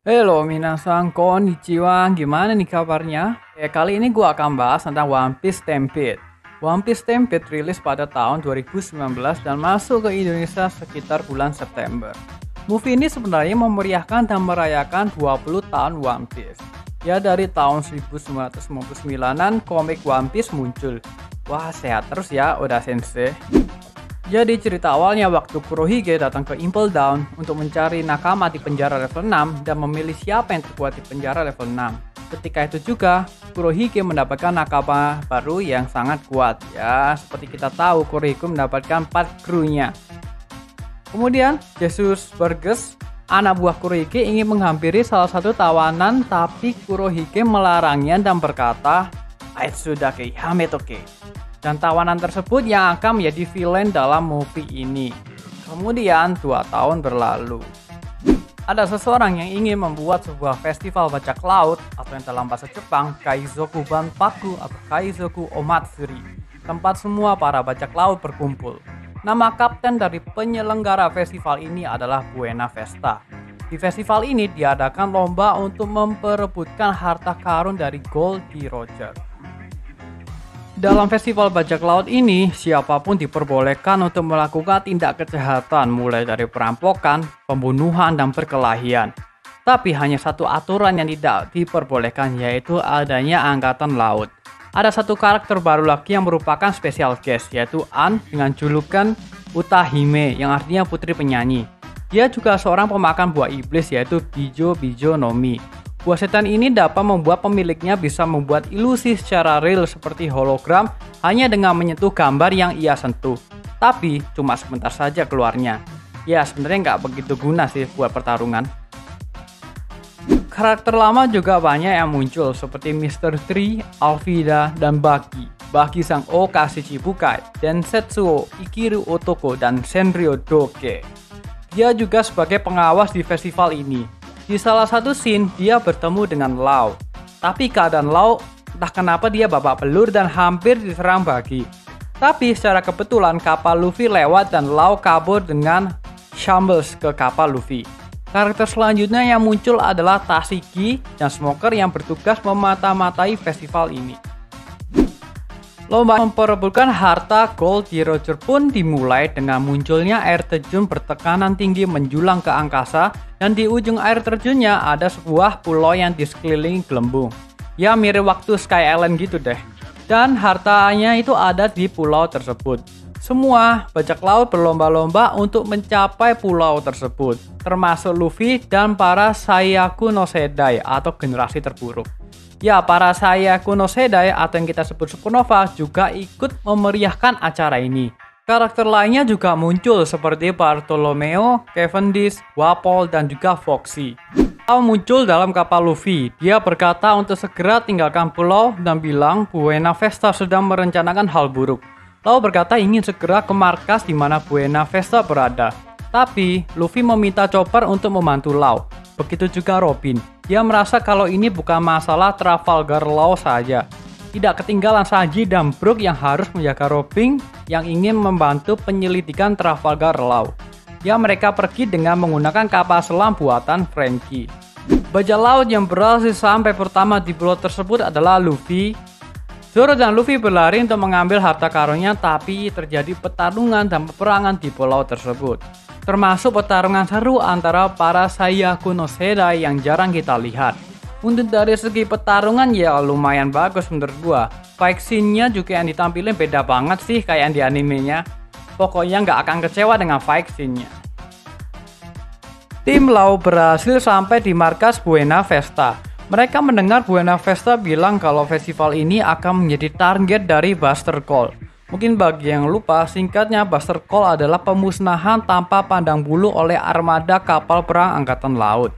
Halo minasan, konnichiwa, gimana nih kabarnya? Kali ini gua akan bahas tentang One Piece Stampede. One Piece Stampede rilis pada tahun 2019 dan masuk ke Indonesia sekitar bulan September. Movie ini sebenarnya memeriahkan dan merayakan 20 tahun One Piece. Ya, dari tahun 1999-an komik One Piece muncul. Wah, sehat terus ya Oda Sensei. Jadi cerita awalnya waktu Kurohige datang ke Impel Down untuk mencari nakama di penjara level 6 dan memilih siapa yang terkuat di penjara level 6. Ketika itu juga, Kurohige mendapatkan nakama baru yang sangat kuat. Ya, seperti kita tahu Kurohige mendapatkan 4 krunya. Kemudian, Jesus Burgess, anak buah Kurohige, ingin menghampiri salah satu tawanan, tapi Kurohige melarangnya dan berkata, "Aitsudake Hametoke." Dan tawanan tersebut yang akan menjadi villain dalam movie ini. Kemudian 2 tahun berlalu. Ada seseorang yang ingin membuat sebuah festival bajak laut atau yang dalam bahasa Jepang Kaizoku Banpaku atau Kaizoku Omatsuri, tempat semua para bajak laut berkumpul. Nama kapten dari penyelenggara festival ini adalah Buena Vesta. Di festival ini diadakan lomba untuk memperebutkan harta karun dari Goldie Roger. Dalam festival bajak laut ini, siapapun diperbolehkan untuk melakukan tindak kejahatan mulai dari perampokan, pembunuhan, dan perkelahian. Tapi hanya satu aturan yang tidak diperbolehkan, yaitu adanya angkatan laut. Ada satu karakter baru lagi yang merupakan special guest, yaitu An dengan julukan Utahime yang artinya putri penyanyi. Dia juga seorang pemakan buah iblis, yaitu Bijo Bijo no Mi. Buah setan ini dapat membuat pemiliknya bisa membuat ilusi secara real seperti hologram hanya dengan menyentuh gambar yang ia sentuh. Tapi cuma sebentar saja keluarnya. Ya, sebenarnya nggak begitu guna sih buat pertarungan. Karakter lama juga banyak yang muncul seperti Mr. Tree, Alvida, dan Baki. Baki sang Okashi Chibukai, dan Setsuo, Ikiru Otoko, dan Senryo Doke. Dia juga sebagai pengawas di festival ini. Di salah satu scene, dia bertemu dengan Lau. Tapi keadaan Lau, entah kenapa dia babak belur dan hampir diserang Baki. Tapi secara kebetulan kapal Luffy lewat dan Lau kabur dengan Shambles ke kapal Luffy. Karakter selanjutnya yang muncul adalah Tashiki dan Smoker yang bertugas memata-matai festival ini. Lomba memperebutkan harta Goldie Roger pun dimulai dengan munculnya air terjun bertekanan tinggi menjulang ke angkasa, dan di ujung air terjunnya ada sebuah pulau yang di sekeliling gelembung. Ya, mirip waktu Sky Island gitu deh. Dan hartanya itu ada di pulau tersebut. Semua bajak laut berlomba-lomba untuk mencapai pulau tersebut, termasuk Luffy dan para Saiyaku no Sedai atau generasi terburuk. Ya, para Saiyaku no Sedai atau yang kita sebut Supernova juga ikut memeriahkan acara ini. Karakter lainnya juga muncul seperti Bartolomeo, Cavendish, Wapol, dan juga Foxy. Lau muncul dalam kapal Luffy. Dia berkata untuk segera tinggalkan pulau dan bilang Buena Vesta sedang merencanakan hal buruk. Lau berkata ingin segera ke markas di mana Buena Vesta berada. Tapi Luffy meminta Chopper untuk membantu Lau. Begitu juga Robin. Dia merasa kalau ini bukan masalah Trafalgar Law saja. Tidak ketinggalan Sanji dan Brook yang harus menjaga Robin yang ingin membantu penyelidikan Trafalgar Law. Ya, mereka pergi dengan menggunakan kapal selam buatan Frankie. Bajak laut yang berhasil sampai pertama di pulau tersebut adalah Luffy. Zoro dan Luffy berlari untuk mengambil harta karunnya, tapi terjadi pertarungan dan peperangan di pulau tersebut. Termasuk pertarungan seru antara para Saiyaku no Sedai yang jarang kita lihat. Untuk dari segi pertarungan ya lumayan bagus menurut gua. Fight scene-nya juga yang ditampilin beda banget sih kayak yang di animenya. Pokoknya nggak akan kecewa dengan fight scene-nya. Tim Lau berhasil sampai di markas Buena Vesta. Mereka mendengar Buena Vesta bilang kalau festival ini akan menjadi target dari Buster Call. Mungkin bagi yang lupa, singkatnya Buster Call adalah pemusnahan tanpa pandang bulu oleh armada kapal perang angkatan laut.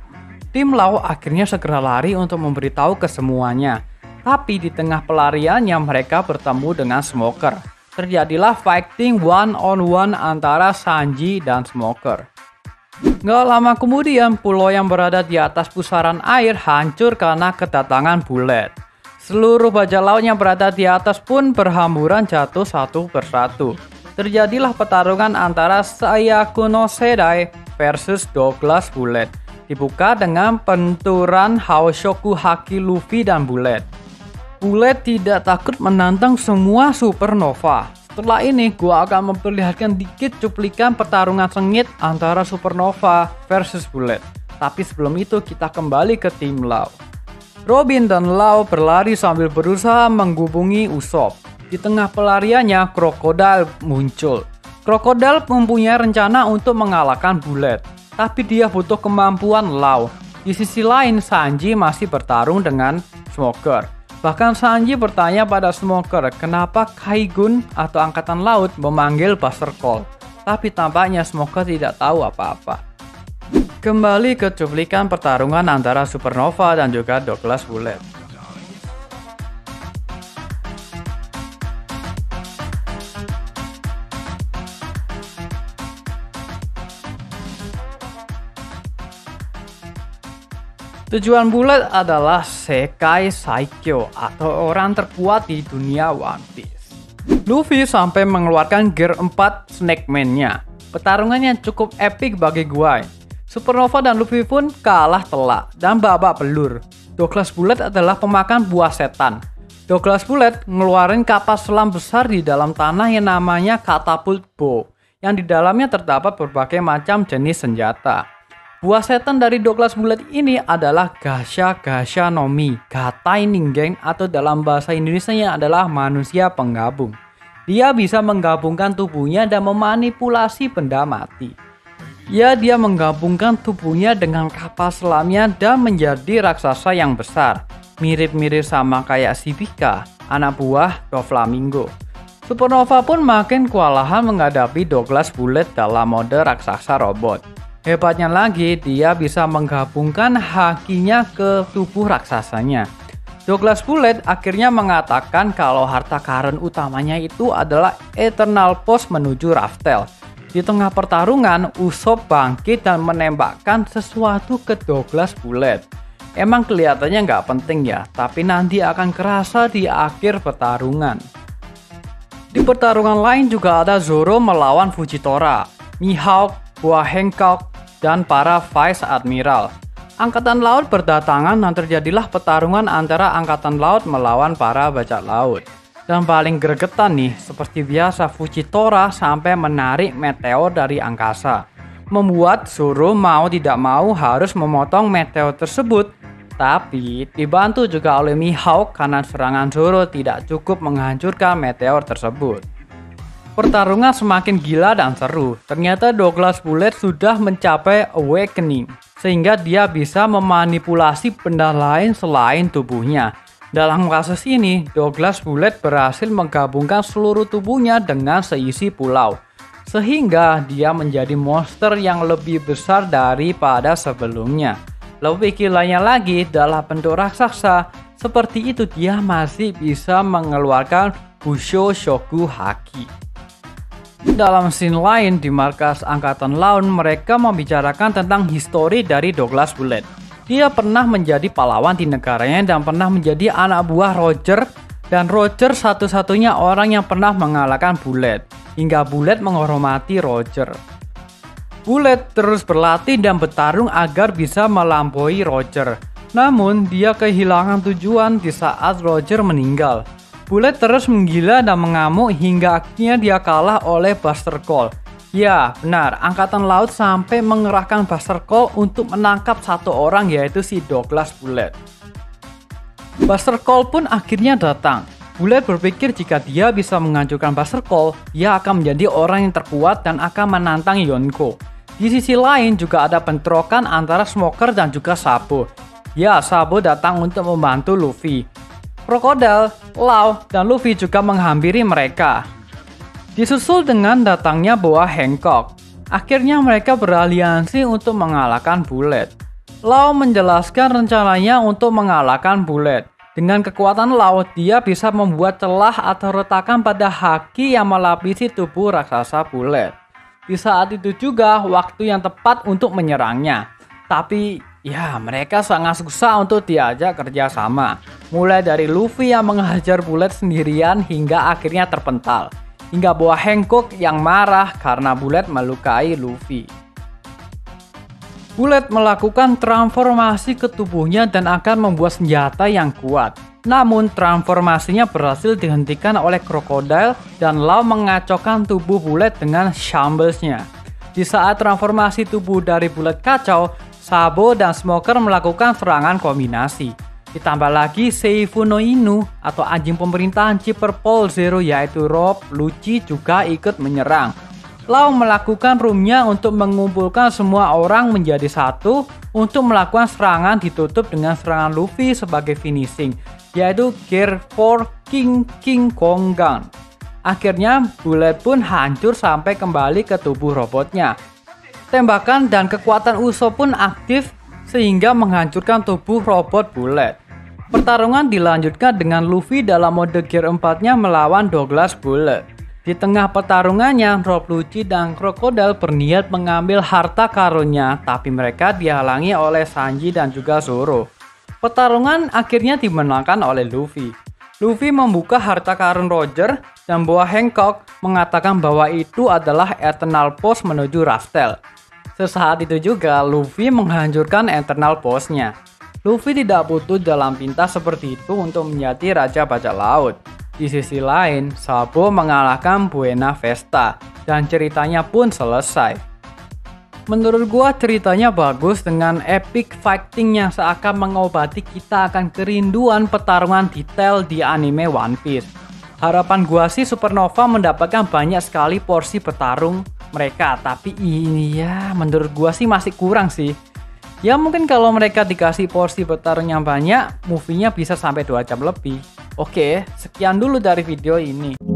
Tim Lau akhirnya segera lari untuk memberitahu ke semuanya. Tapi di tengah pelariannya mereka bertemu dengan Smoker. Terjadilah fighting one-on-one antara Sanji dan Smoker. Gak lama kemudian, pulau yang berada di atas pusaran air hancur karena kedatangan Bullet. Seluruh bajak laut yang berada di atas pun berhamburan jatuh satu persatu. Terjadilah pertarungan antara Saiyaku no Sedai versus Douglas Bullet. Dibuka dengan benturan Haoshoku Haki Luffy dan Bullet. Bullet tidak takut menantang semua supernova. Setelah ini, gua akan memperlihatkan dikit cuplikan pertarungan sengit antara supernova versus Bullet. Tapi sebelum itu, kita kembali ke tim Law. Robin dan Law berlari sambil berusaha menghubungi Usopp. Di tengah pelariannya, Crocodile muncul. Crocodile mempunyai rencana untuk mengalahkan Bullet, tapi dia butuh kemampuan Law. Di sisi lain, Sanji masih bertarung dengan Smoker. Bahkan Sanji bertanya pada Smoker kenapa Kaigun atau Angkatan Laut memanggil Buster Call. Tapi tampaknya Smoker tidak tahu apa-apa. Kembali ke cuplikan pertarungan antara Supernova dan juga Douglas Bullet. Tujuan Bullet adalah Sekai Saikyo atau orang terkuat di dunia One Piece. Luffy sampai mengeluarkan Gear 4 Snake Man-nya. Pertarungannya cukup epic bagi gua. Supernova dan Luffy pun kalah telak dan babak belur. Douglas Bullet adalah pemakan buah setan. Douglas Bullet ngeluarin kapal selam besar di dalam tanah yang namanya Catapult Bow, yang di dalamnya terdapat berbagai macam jenis senjata. Buah setan dari Douglas Bullet ini adalah Gasha Gasha no Mi, Gatai Ningen, atau dalam bahasa Indonesianya adalah manusia penggabung. Dia bisa menggabungkan tubuhnya dan memanipulasi benda mati. Dia menggabungkan tubuhnya dengan kapal selamnya dan menjadi raksasa yang besar, mirip-mirip sama kayak Sivika, anak buah Doflamingo. Supernova pun makin kewalahan menghadapi Douglas Bullet dalam mode raksasa robot. Hebatnya lagi, dia bisa menggabungkan hakinya ke tubuh raksasanya. Douglas Bullet akhirnya mengatakan kalau harta karun utamanya itu adalah Eternal Post menuju Raftel. Di tengah pertarungan, Usopp bangkit dan menembakkan sesuatu ke Douglas Bullet. Emang kelihatannya nggak penting ya, tapi nanti akan kerasa di akhir pertarungan. Di pertarungan lain juga ada Zoro melawan Fujitora, Mihawk, Boa Hancock, dan para Vice Admiral. Angkatan Laut berdatangan dan terjadilah pertarungan antara Angkatan Laut melawan para bajak laut. Dan paling gregetan nih, seperti biasa Fujitora sampai menarik meteor dari angkasa. Membuat Zoro mau tidak mau harus memotong meteor tersebut. Tapi dibantu juga oleh Mihawk karena serangan Zoro tidak cukup menghancurkan meteor tersebut. Pertarungan semakin gila dan seru. Ternyata Douglas Bullet sudah mencapai awakening, sehingga dia bisa memanipulasi benda lain selain tubuhnya. Dalam kasus ini, Douglas Bullet berhasil menggabungkan seluruh tubuhnya dengan seisi pulau, sehingga dia menjadi monster yang lebih besar daripada sebelumnya. Lebih gilanya lagi, dalam bentuk raksasa, seperti itu dia masih bisa mengeluarkan Busho Shoku Haki. Dalam scene lain di markas Angkatan Laut, mereka membicarakan tentang histori dari Douglas Bullet. Dia pernah menjadi pahlawan di negaranya dan pernah menjadi anak buah Roger, dan Roger satu-satunya orang yang pernah mengalahkan Bullet, hingga Bullet menghormati Roger. Bullet terus berlatih dan bertarung agar bisa melampaui Roger. Namun, dia kehilangan tujuan di saat Roger meninggal. Bullet terus menggila dan mengamuk hingga akhirnya dia kalah oleh Buster Call. Ya, benar, Angkatan Laut sampai mengerahkan Buster Call untuk menangkap satu orang, yaitu si Douglas Bullet. Buster Call pun akhirnya datang. Bullet berpikir jika dia bisa menghancurkan Buster Call, dia akan menjadi orang yang terkuat dan akan menantang Yonko. Di sisi lain juga ada bentrokan antara Smoker dan juga Sabo. Ya, Sabo datang untuk membantu Luffy. Crocodile, Law, dan Luffy juga menghampiri mereka. Disusul dengan datangnya Boa Hancock. Akhirnya mereka beraliansi untuk mengalahkan Bullet. Law menjelaskan rencananya untuk mengalahkan Bullet. Dengan kekuatan Law, dia bisa membuat celah atau retakan pada haki yang melapisi tubuh raksasa Bullet. Di saat itu juga waktu yang tepat untuk menyerangnya. Tapi ya, mereka sangat susah untuk diajak kerjasama. Mulai dari Luffy yang menghajar Bullet sendirian hingga akhirnya terpental. Hingga Boa Hancock yang marah karena Bullet melukai Luffy. Bullet melakukan transformasi ke tubuhnya dan akan membuat senjata yang kuat. Namun transformasinya berhasil dihentikan oleh Crocodile dan Law mengacaukan tubuh Bullet dengan Shambles-nya. Di saat transformasi tubuh dari Bullet kacau, Sabo dan Smoker melakukan serangan kombinasi. Ditambah lagi Seifu no Inu atau anjing pemerintahan Chip Purple Zero yaitu Rob Lucci juga ikut menyerang. Law melakukan roomnya untuk mengumpulkan semua orang menjadi satu untuk melakukan serangan ditutup dengan serangan Luffy sebagai finishing, yaitu Gear 4 King Kong Gun. Akhirnya Bullet pun hancur sampai kembali ke tubuh robotnya. Tembakan dan kekuatan Usopp pun aktif sehingga menghancurkan tubuh robot Bullet. Pertarungan dilanjutkan dengan Luffy dalam mode Gear 4-nya melawan Douglas Bullet. Di tengah pertarungannya, Rob Lucci dan Crocodile berniat mengambil harta karunnya, tapi mereka dihalangi oleh Sanji dan juga Zoro. Pertarungan akhirnya dimenangkan oleh Luffy. Luffy membuka harta karun Roger dan Boa Hancock mengatakan bahwa itu adalah Eternal Post menuju Raftel. Sesaat itu juga Luffy menghancurkan Eternal Post-nya. Luffy tidak butuh jalan pintas seperti itu untuk menjadi Raja Bajak Laut. Di sisi lain, Sabo mengalahkan Buena Vesta dan ceritanya pun selesai. Menurut gua ceritanya bagus dengan epic fighting yang seakan mengobati kita akan kerinduan pertarungan detail di anime One Piece. Harapan gua sih Supernova mendapatkan banyak sekali porsi bertarung mereka, tapi ini ya menurut gua sih masih kurang sih. Ya mungkin kalau mereka dikasih porsi bertarung yang banyak, movie-nya bisa sampai 2 jam lebih. Oke, sekian dulu dari video ini.